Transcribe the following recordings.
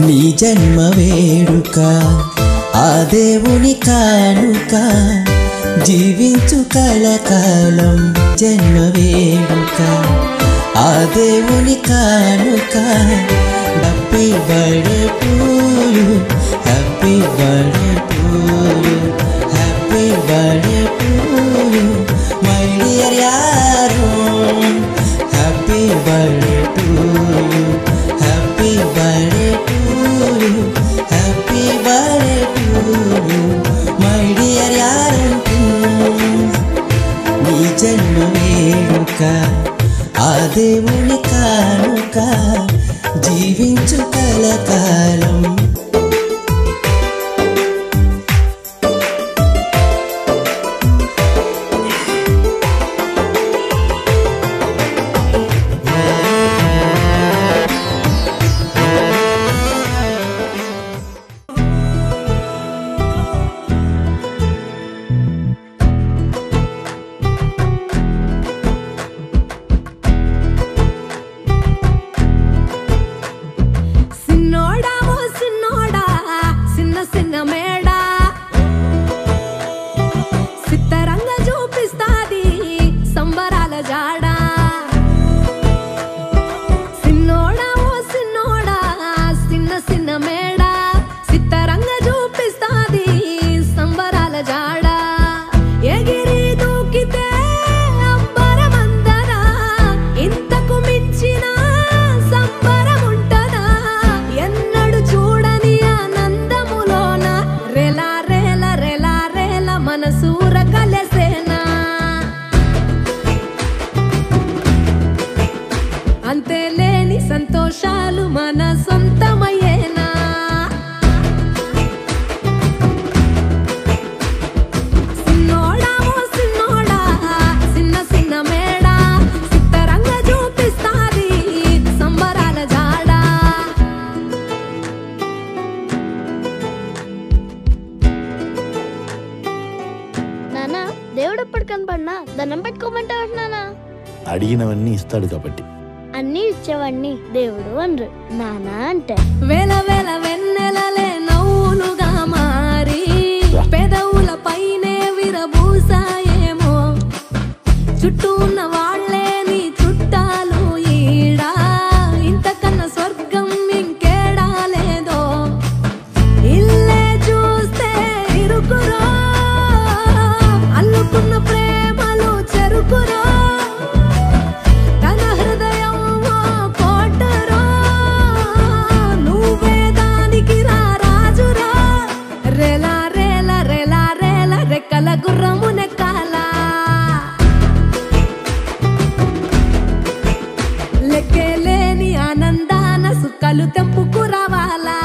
నీ జన్మ వేడుక ఆ దేవుని కానుక జీవించు కలకాలం జన్మ వేడుక ఆ దేవుని కానుక happy birthday to you happy birthday to you happy birthday to you my dear arrow happy birthday to you happy birthday to you happy birthday to you my dear arrow నీ జన్మ వేడుక ఆ దేవుని కానుక జీవించు కలకాలం అంతేలేని సంతోషాలు మన సొంతమయ్యేనా సిన్నోడా ఓ సిన్నోడా సిన్న సిన్న మేడా సిత్తరంగ చూపిస్తాది సంబరాల జాడ నానా దేవుడు ఎప్పుడు కనపడినా దండం పెట్టుకోమంటావు నానా అడిగినవన్నీ ఇస్తాడు కాబట్టి అన్ని ఇచ్చేవాడిని దేవుడు అనరు నానా అంటే వేల వేల వెన్నెలలే నవ్వులుగా మారి పెదవుల పైనే విరబూసాయేమో చుట్టూ ఉన్న వాళ్ళే నీ చుట్టాలు ఈడా ఇంతకన్నా స్వర్గం ఇంకేడా లేదో ఇల్లే చూస్తే ఇరుకురో అల్లుకున్న ప్రేమలు చెరుకురో గుర్రమున కాల లెక్కలేని ఆనందాన సుఖాలు తెంపుకు రావాలా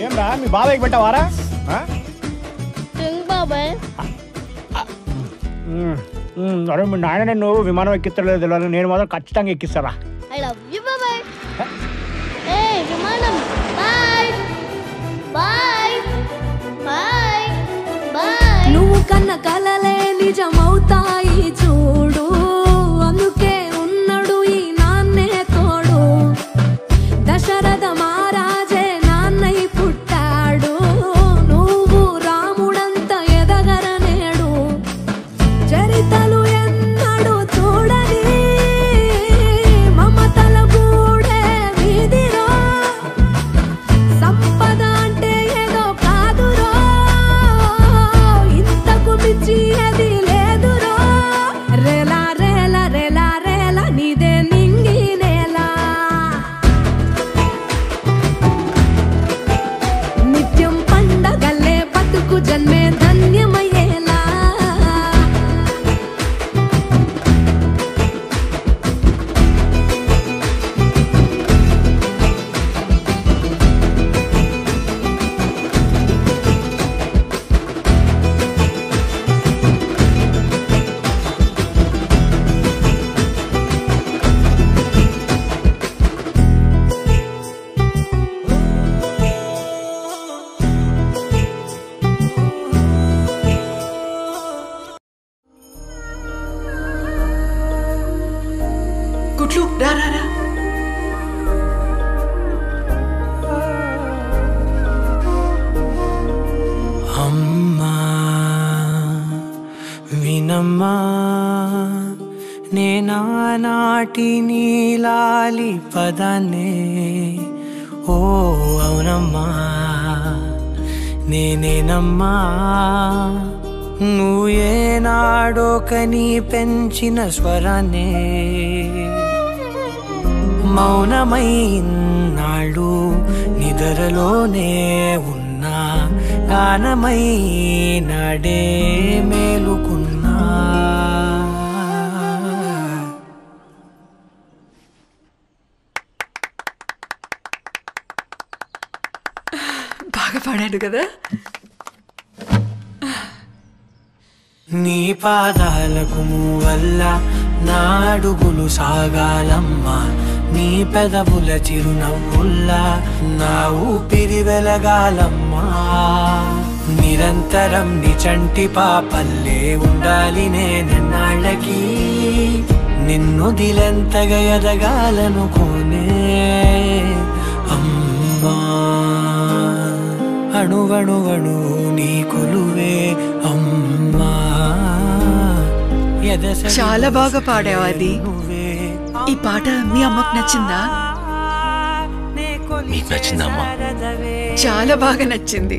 ఏం రా మీ బాబాయ్కి పెట్టావారా బాబాయ్ అరే మీ నాయన నువ్వు విమానం ఎక్కిస్తలేదు తెలియదు నేను మాత్రం ఖచ్చితంగా ఎక్కిస్తారా ఐ లవ్ యూ బాబాయ్ ఏ విమానం బాయ్ బాయ్ బాయ్ బాయ్ నువ్వు కన్న కలలే నిజమవుతాయి చూడు అందుకే ఉన్నాడు ఈ నాన్నే తోడు దశరథ మహారాజే నాన్నై పుట్టాడు నువ్వు రాముడంత ఎదగరనేడు చరితలు ఎన్నడు చూడని మమతల గూడే వీధిరో సంపద అంటే ఏదో కాదురో ఇంతకు మించి గుట్లు రా రా రా. అమ్మా వినమ్మా నేనానాటి నీలాలి పదాన్నే, ఓ అవునమ్మా నేనేనమ్మా నువ్వు ఏనాడో కని పెంచిన స్వరాన్నే. మౌనమై నాళ్ళు నిద్రలోనే ఉన్నా, గానమై నాడే మేలుకున్నా. బాగా పాడాడు కదా. నీ పాదాలకు వల్ల నా అడుగులు సాగాలమ్మా, నీ పెదవుల చిరునవ్వుల్లా నా ఊపిరి వెలగాలమ్మా. నిరంతరం నీ చంటి పాపల్లే ఉండాలి నేనెన్నాళ్ళకి, నిన్ను దిలెంతగా ఎదగాలనుకోనే అమ్మా. అణువణువణు నీ కొలువే అమ్మా. చాలా బాగా పాడావు. అది ఈ పాట మీ అమ్మకు నచ్చిందా? మీకు నచ్చిందా అమ్మా? చాలా బాగా నచ్చింది.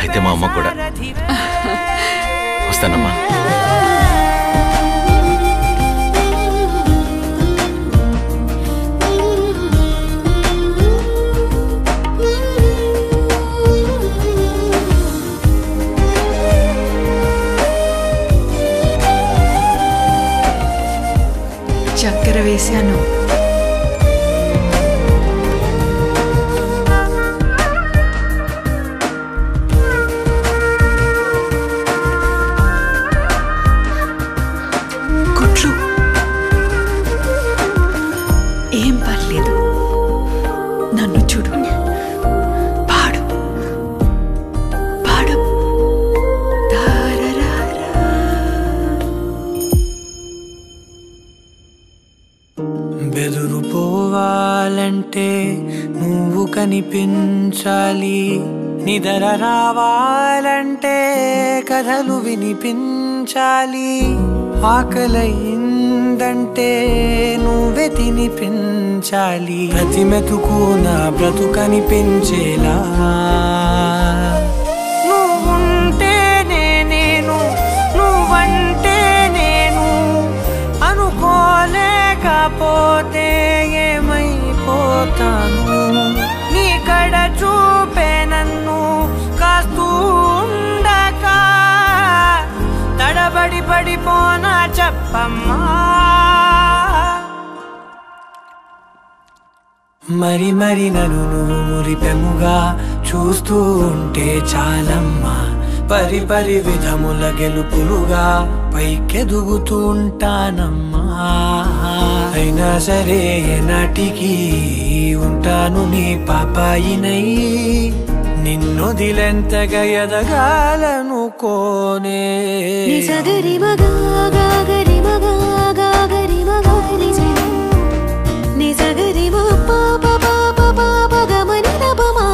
అయితే మా అమ్మ కూడా. వస్తానమ్మా. చక్కెర వేశాను. గుట్లు ఏం పర్లేదు, నన్ను చూడు. పాడు పాడు. బెదురు పోవాలంటే నువ్వు కనిపించాలి, నిద్ర రావాలంటే కథలు వినిపించాలి, ఆకలైందంటే నువ్వే తినిపించాలి, ప్రతి మెతుకు నా బ్రతుకనిపించేలా. నువ్వుంటేనే నేను, నువ్వంటే నేను, అనుకోలేకపోతే ఏమైపోతాను. నీ కడ చూపే నన్ను కాస్తూ ఉండక తడబడి పడిపోనా చెప్పమ్మా. మరి మరి నన్ను నువ్వు మురిపెముగా చూస్తూ ఉంటే చాలమ్మా, పరి పరి విధముల గెలుపులుగా పైకెదుగుతూ ఉంటానమ్మా. అయినా సరే నాటికి ఉంటాను నీ పాపాయినై, నిన్ను దిలెంతగా ఎదగాలనుకోనే. నిజగరి మగా గాగరి మగా గాగరి మగా నిజని నిజగరి మా పాప పాప పాప గమని దపమా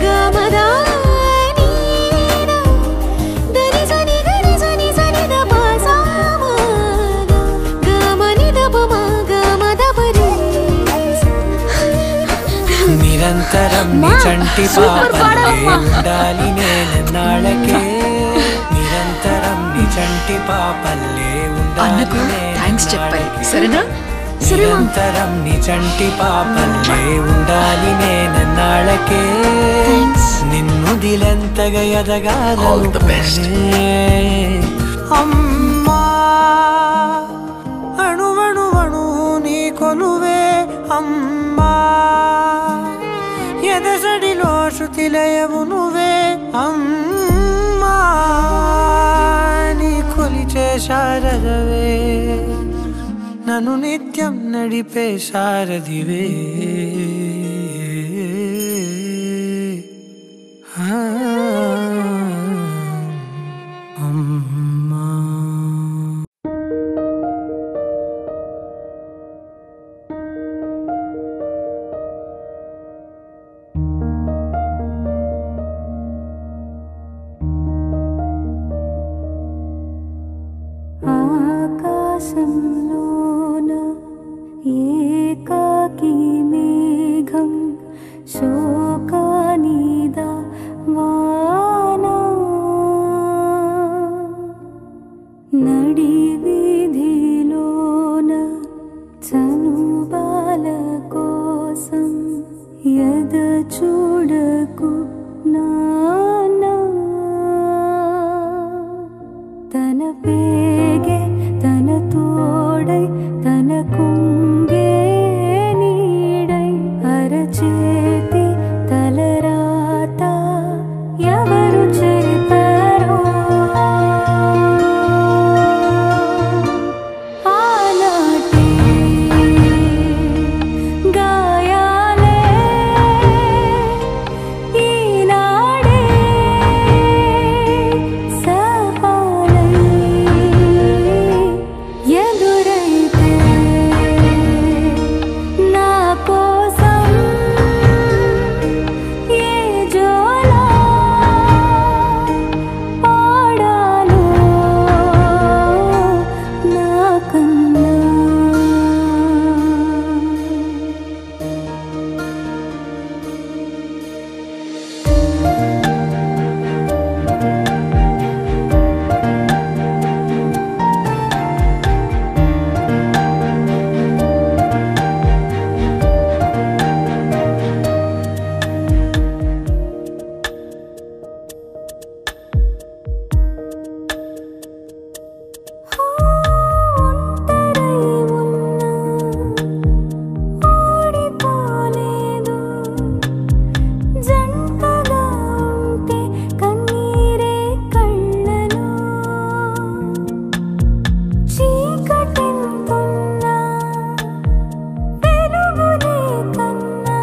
గమదా నీదా దరి సని గరి సని సని దప సామా గమని దపమా గమదపరి. నిరంతరం నీ చంటి పాపల్లే ఉండాలి నేనెన్నాళ్ళకే, నిరంతరం నీ చంటి పాపల్లే అన్నకు ఉండాలి థ్యాంక్స్ చెప్పాలి, సరేనా? నిరంతరం నీ చంటి పాపల్లే ఉండాలి నేనెన్నాళ్ళకే, నిన్ను దిలెంతగా ఎదగాలనుకోనే అమ్మా. అణువణువణు నీ కొలువే అమ్మా, ఎదసడిలో శృతిలయవు నువ్వే అమ్మా. నీ కొలిచే శారదవే, నన్ను నిత్యం నడిపే సారథివే. ఆకాశంలోన ఏకాకి మేఘం శోకానిదా వానా నడి వీధిలోన చనుబాల కోసం ఎద చూడకు నానా తన పేగే తన తోడై తన కుంగే నీడై అరచేతి తలరాత ఎవరు చెరిపారో ఆనాటి గాయాలే ఈనాడే సపాలై ఎదురైతే నా కోసం ఏ జోలా పాడాలో నాకన్నా ఒంటరై ఉన్నా ఓడిపోలేదు జంటగా ఉంటే కన్నీరే కళ్ళలో చీకటెంతున్నా వెలుగునే కన్నా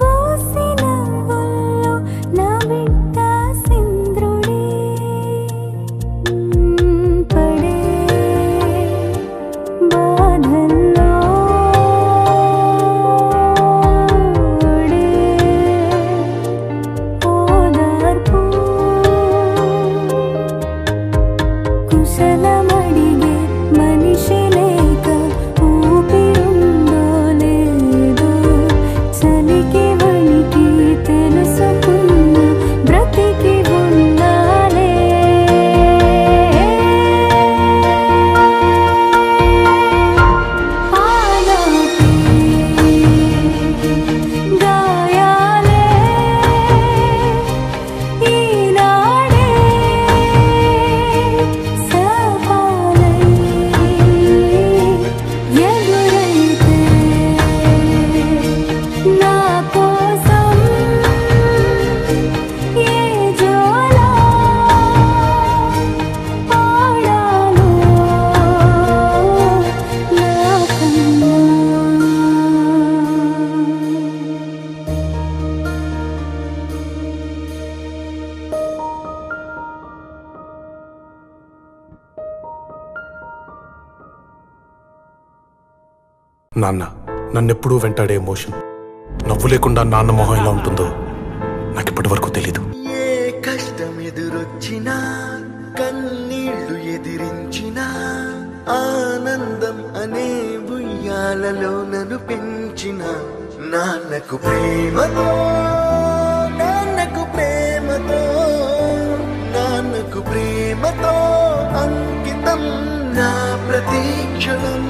బోసిన ఒళ్ళో నా బిడ్డ సింద్రుడే పడే బాధల్లో ఓడే ఓదార్పు కుశలమడిగే మనిషి లేక ఊపిరుందో లేదో చలికి వణికి తెలుసుకున్న బ్రతికి ఉండాలే ఆనాటి గాయాలే ఈనాడే సపాలై ఎదురైతే నా కోసం ఏ జోలా పాడాలో నాకన్నా నాన్న నన్నెప్పుడూ వెంటాడే ఎమోషన్ నవ్వు లేకుండా నాన్న మొహం ఎలా ఉంటుందో నాకు ఇప్పటి వరకు తెలీదు. ఏ కష్టం ఎదురొచ్చినా కన్నీళ్లు ఎదిరించినా ఆనందం అనే ఉయ్యాలలో నన్ను పెంచిన నాన్నకు ప్రేమతో నాన్నకు ప్రేమతో నాన్నకు ప్రేమతో అంకితం నా ప్రతీక్షణం.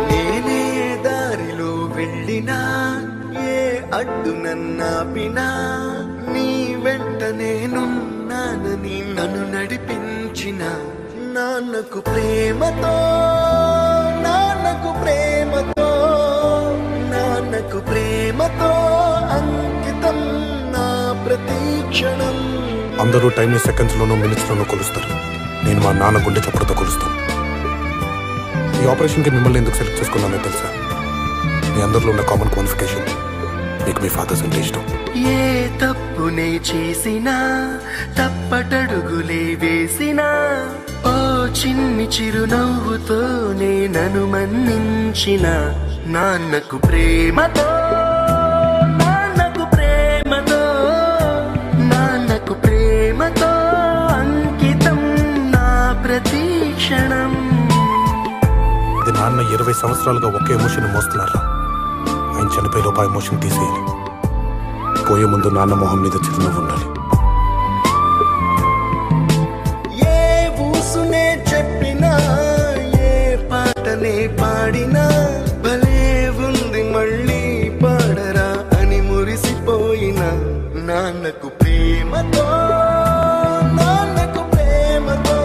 నేనే దారిలో వెళ్ళినా ఏ అడ్డు నన్నాపినా నీ వెంట నేనున్నానని నన్ను నడిపించిన నాన్నకు ప్రేమతో నాన్నకు ప్రేమతో నాన్నకు ప్రేమతో అంకితం నా ప్రతీక్షణం. అందరూ టైంని సెకండ్స్లోనూ మినిట్స్లోనూ కొలుస్తారు. నేను మా నాన్న గుండె చప్పుడుతో కొలుస్తాను. ఈ ఆపరేషన్కి మిమ్మల్ని ఎందుకు సెలెక్ట్ చేసుకున్నానో తెలుసా? మీ అందరిలో ఉన్న కామన్ క్వాలిఫికేషన్ మీకు మీ ఫాదర్స్ అంటే ఇష్టం. ఏ తప్పునే చేసినా తప్పటడుగులే వేసినా ఓ చిన్ని చిరునవ్వుతోనే నన్ను మన్నించిన నాన్నకు ప్రేమతో నాన్నకు ప్రేమతో నాన్నకు ప్రేమతో అంకితం నా ప్రతి క్షణం. అది నాన్న 20 సంవత్సరాలుగా ఒకే ఎమోషన్ మోస్తున్నారా? ఆయన చనిపోయేలోపు ఆ ఎమోషన్ తీసేయాలి. పోయే ముందు నాన్న మొహం మీద చిరునవ్వు ఉండాలి. ఏ ఊసునే చెప్పినా ఏ పాటనే పాడినా భలే ఉంది మళ్ళీ పాడరా అని మురిసిపోయిన నాన్నకు ప్రేమతో నాన్నకు ప్రేమతో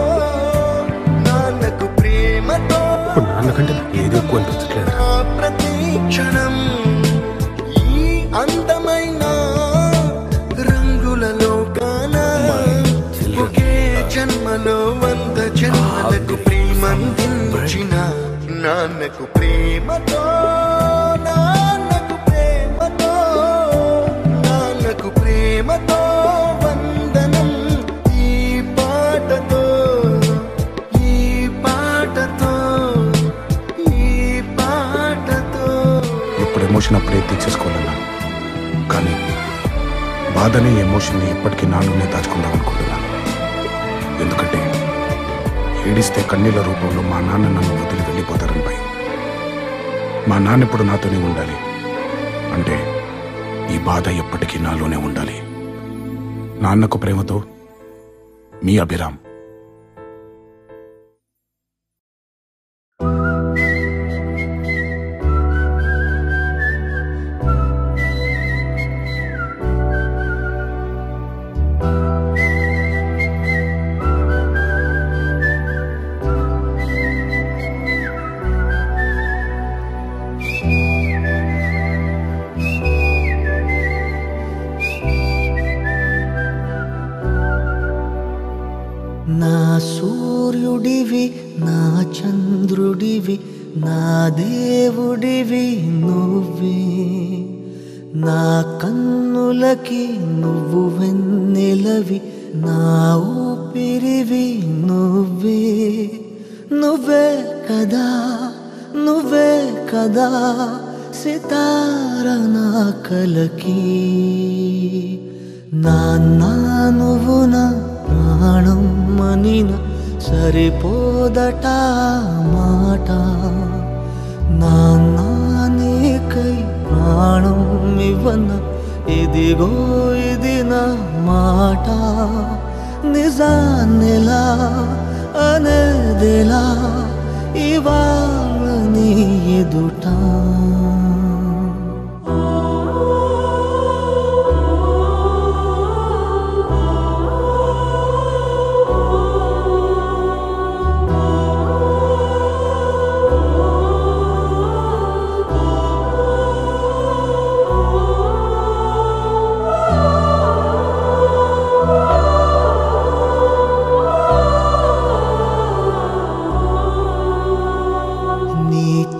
నాన్నకు ప్రేమతో నాన్నకంటే ఏదో ఎక్కువ అనిపించట్లేదు. ప్రతి క్షణం ఈ అందమైన రంగులలో కానా ఒకే జన్మలో 100 జన్మలకు ప్రేమందించిన నాన్నకు ప్రేమతో నాన్నకు ప్రేమతో నాన్నకు ప్రేమతో వందనం ఈ పాటతో ఈ పాటతో ఈ పాటతో. ఇప్పుడు ఎమోషన్ అప్పుడే తీసేసుకోవాలన్నా, కానీ బాధనే ఎమోషన్ని ఎప్పటికీ నాలోనే దాచుకుందాం అనుకుంటున్నాను. ఎందుకంటే ఏడిస్తే కన్నీళ్ళ రూపంలో మా నాన్న నన్ను వదిలి వెళ్ళిపోతారని భయం. మా నాన్న ఇప్పుడు నాతోనే ఉండాలి అంటే ఈ బాధ ఎప్పటికీ నాలోనే ఉండాలి. నాన్నకు ప్రేమతో మీ అభిరామ్. నా సూర్యుడివి నా చంద్రుడివి నా దేవుడివి నువ్వే, నా కన్నులకి నువ్వు వెన్నెలవి నా ఊపిరివి నువ్వే. నువ్వే కదా నువ్వే కదా సితార నా కలకి. నాన్న నువ్వు నా ప్రాణం మనిన సరిపోదట మాట. నాన్న నీకై ప్రాణం ఇవ్వన ఇదిగో ఇది నా మాట. నిజాన్నెలా అనేదిలా ఇవాళ నీ ఎదుట.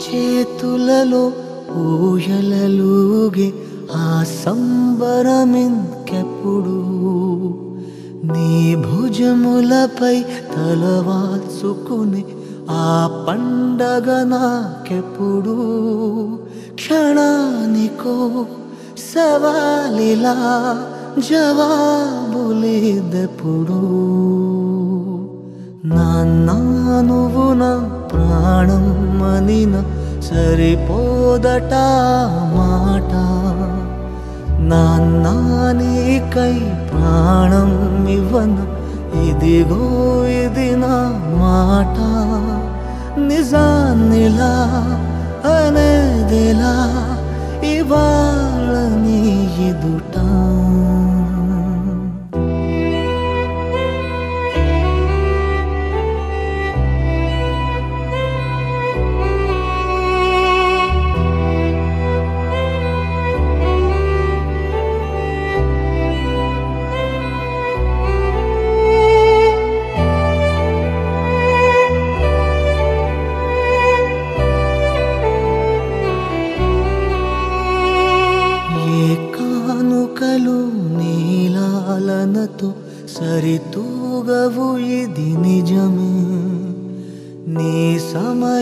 చేతులలో ఊయలలుగే ఆ సంబరమింకెప్పుడు, నీ భుజములపై తలవాల్చుకుని ఆ పండగ నాకెప్పుడు. క్షణానికో సవాలిలా జవాబులేదెప్పుడు. నాన్న నువ్వు నా ప్రాణం మనిన సరిపోదట మాట. నాన్న నీకై ప్రాణం ఇవ్వన ఇదిగో ఇది నా మాట. నిజాన్నిలా అనేదిలా ఇవాళ నీ ఎదుట.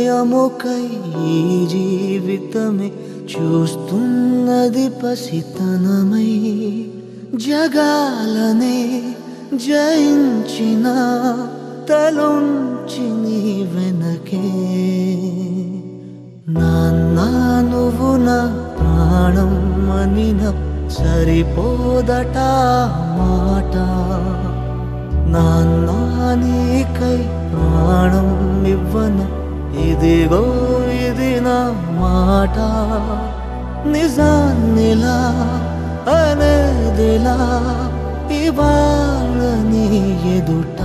సమయముకై ఈ జీవితమే చూస్తున్నది పసితనమై జగాలనే జయించిన తలొంచి నీ వెనకే నాన్న నువ్వు నా ప్రాణం అనిన సరిపోదట మాట నాన్న నీకై ప్రాణం ఇవ్వన ఇదిగో ఇది నా మాట నిజాన్నిలా అనేదిలా ఇవాళ నీ ఎదుట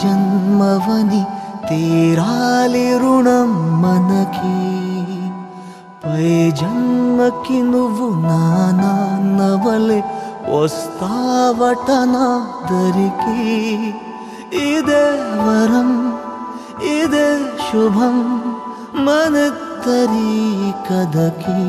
జన్మవని తీరాలి రుణం మనకి పై జన్మకి నువ్వు నా నాన్నవలే వస్తావట నా దరికి ఇదే వరం ఇదే శుభం మనద్దరి కథకి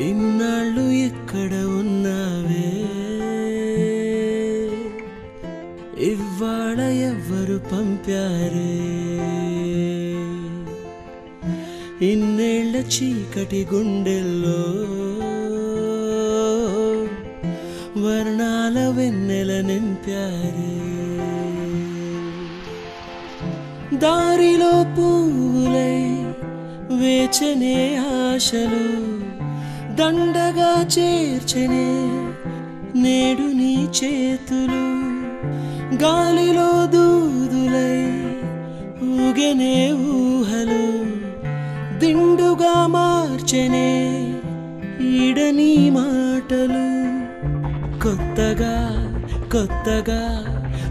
ఇన్నాళ్ళు ఎక్కడ ఉన్నావే ఇవాళ ఎవ్వరు పంపారే ఇన్నేళ్ల చీకటి గుండెల్లో వర్ణాల వెన్నెల నింపారే దారిలో పూలై వేచనే ఆశలు దండగా చేర్చనే నేడు నీ చేతులు గాలిలో దూదులై ఊగెనే ఊహలు దిండుగా మార్చెనే ఈడని మాటలు కొత్తగా కొత్తగా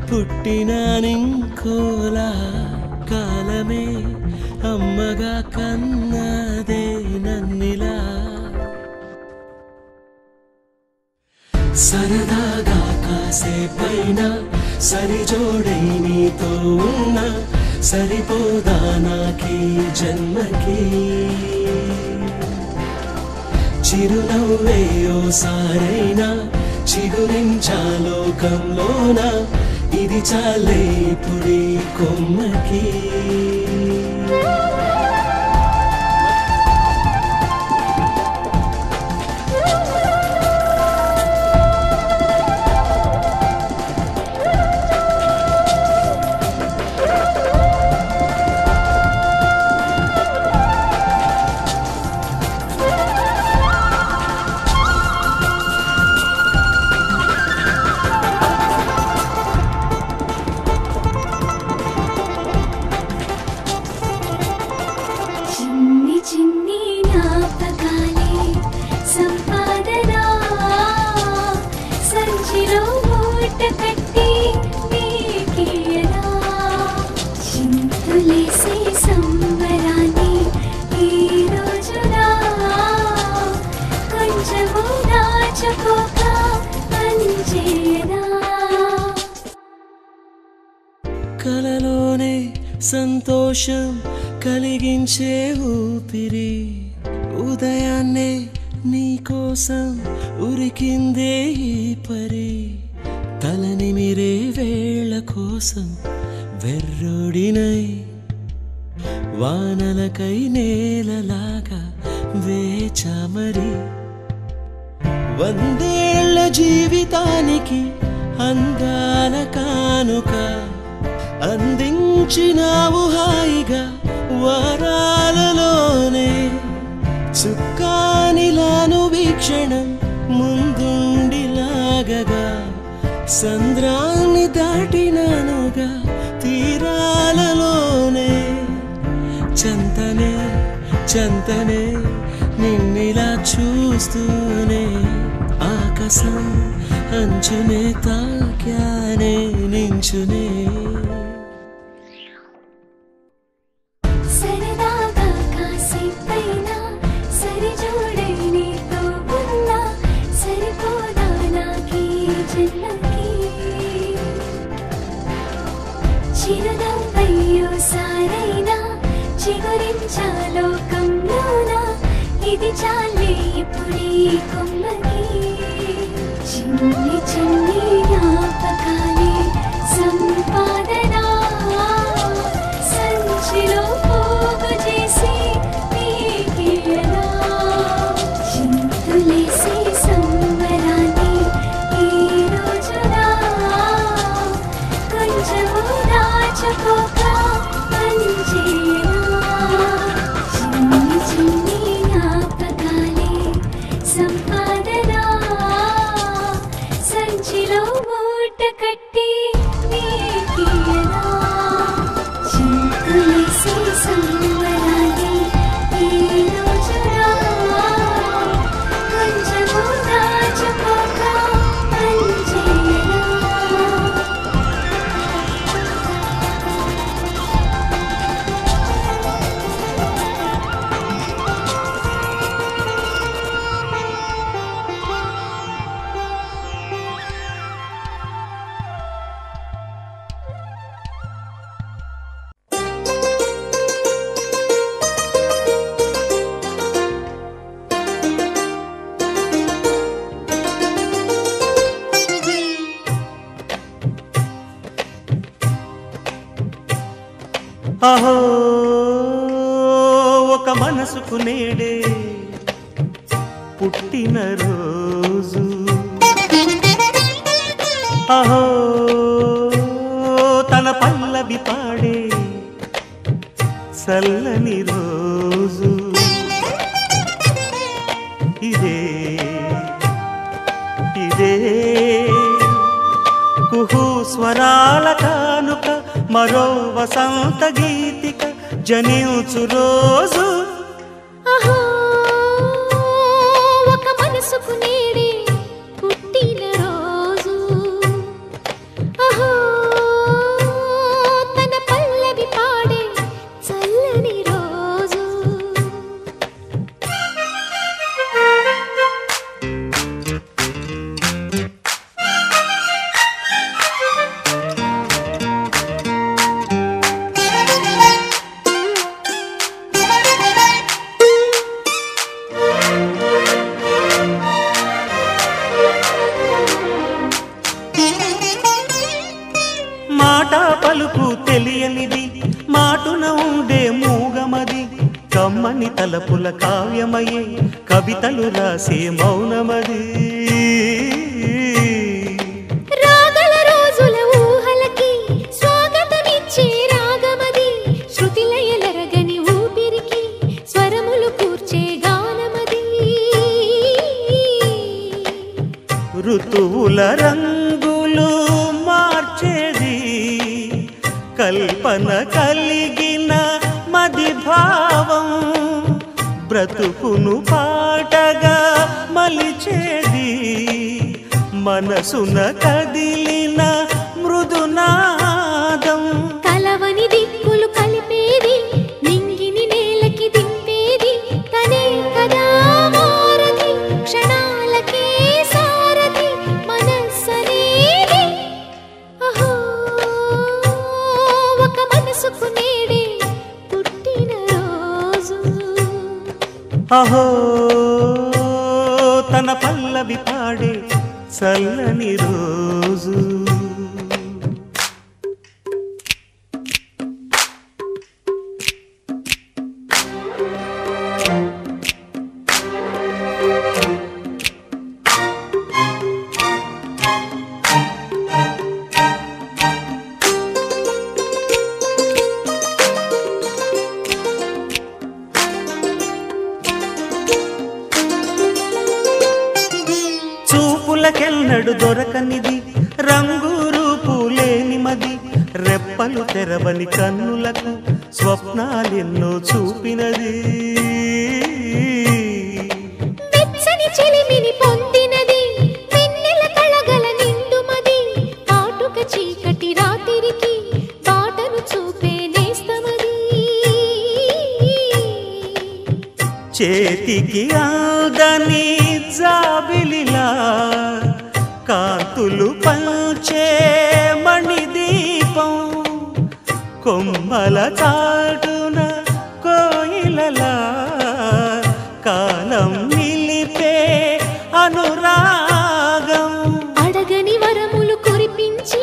పుట్టిన నింకోలా కాలమే అమ్మగా కన్నదే నన్నిలా సరదాగా కాసేపైనా సరిజోడై నీతో ఉన్నా సరిపోదా నాకీ జన్మకి చిరునవ్వే ఓసారైనా చిగురించా లోకంలోన ఇది చాలే పుడి కొమ్మకి కలలోనే సంతోషం కలిగించే ఊపిరి ఉదయాన్నే నీకోసం ఉరికిందే ఈ పరి తలనిమిరే వేళ కోసం వెర్రోడినై వానలకై నేలలాగా వేచామరి వందేళ్ల జీవితానికి అందాల కానుక అందించినావు హాయిగా వారాలలోనే చుక్కానిలాను వీక్షణం ముందుండిలాగగా సంద్రాన్ని దాటినానుగా తీరాలలోనే చంతనే చంతనే నిన్నిలా చూస్తూనే ఆకాశం అంచునే తాక్యానే నించునే సరదాగా కాసేపైనా సరిజోడై నీతో ఉన్నా సరిపోదా నాకీ జన్మకి చిరునవ్వయ్యో సారైనా చిగురించా లోకంలోనా ఇది చాలే ఇప్పుడీ కొమ్మకి చిన్ని చిన్ని జ్ఞాపకాలే సంపాదన సంచిలో పోగు చేసి నీకేనా చింతులేసి సంబరాన్ని ఈ రోజున కొంచెము దాచుకోక పంచేనా చిన్ని చిన్ని జ్ఞాపకాలే సంపాదన సంచిలో మూట కట్టి నీకేనా చింతులేసి సంబరాన్ని ఈ రోజున కొంచెము దాచుకోక పంచేనా అహో ఒక మనసుకు నేడే పుట్టిన రోజు అహో తన పల్లవి పాడే చల్లని రోజు ఇదే ఇదే కుహు స్వరాల కానుక మరో వసంత గీతిక జనించు రోజు అహో ఒక మనసుకు నేడే పుట్టిన రోజు అహో తన పల్లవి పాడే చల్లని రోజు మాట పలుకు తెలియనిది మాటున ఉండే మూగమది కమ్మని తలపుల కావ్యమయే కవితలు రాసే మౌనమది రాగల రోజుల ఊహలకి స్వాగతమిచ్చే రాగమది శృతిలయలరగని ఊపిరికి స్వరములు కూర్చే గానమది ఋతువుల రంగులు మార్చేది కల్పన కలిగిన మది భావం బ్రతుకును పాటగా మలిచేది మనసున కదిలిన మృదునాదం కలవని దిక్కులు కలిపేది నింగిని నేలకి దింపేది తనే కదా మారది క్షణాలకే సారది మనస్సనేది అహో ఒక మనసుకు నేడే పుట్టిన రోజు అహో తన పల్లవి పాడే చల్లని రోజు ఊహలకెన్నడు దొరకనిది రంగు రూపు లేని మది రెప్పలు తెరవని కన్నులకు స్వప్నాలెన్నో చూపినది వెచ్చని చిలిమిని పొందినది వెన్నెల కళగల నిండుమది కాటుక చీకటి రాత్రికి బాటను చూపే నేస్తమది చేతికి ఆదని జాబిలిలా కాంతులు పంచే మణిదీపం కొమ్మల చాటున కోయిలలా కాలం నిలిపే అనురాగం అడగని వరములు కురిపించి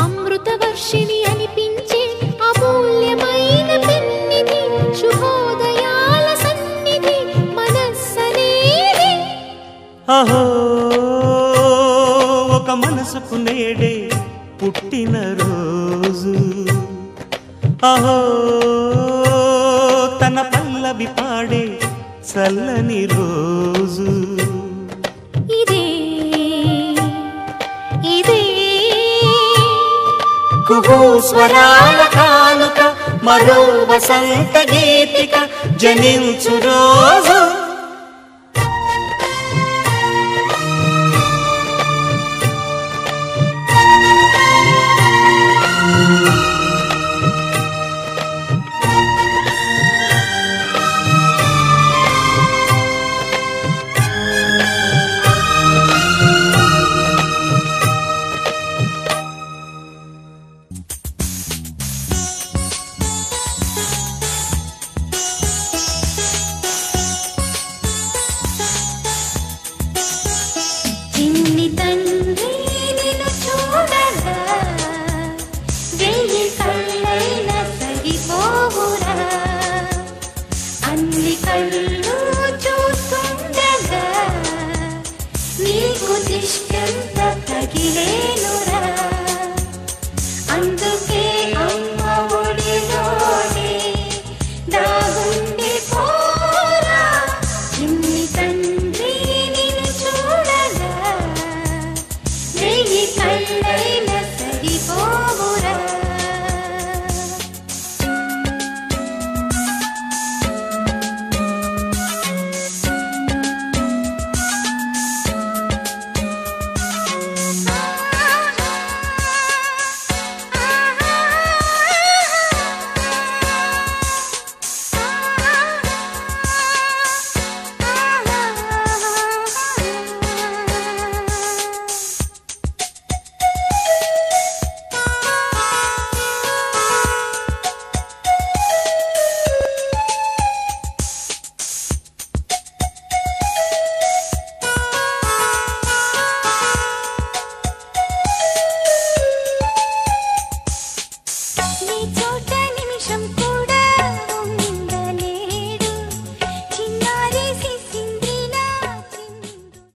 అమృత వర్షిణి అనిపించే అమూల్యమైన పెన్నిధి శుభోదయాల సన్నిధి మనస్సనేది అహో ఒక మనసుకు నేడే పుట్టిన రోజు అహో తన పల్లవి పాడే చల్లని రోజు ఇదే ఇదే కుహూ స్వరాల కానుక మరో వసంత గీతిక జనించు రోజు చిన్ని తండ్రి నిన్ను చూడగా వెయ్యి కళ్ళైన సరిపోవురా అన్ని కళ్ళు చూస్తుండగా నీకు దిష్టంత తగిలేనురా అందుకే అమ్మ ఒడిలోనే దాగుండి పోరా చిన్ని తండ్రి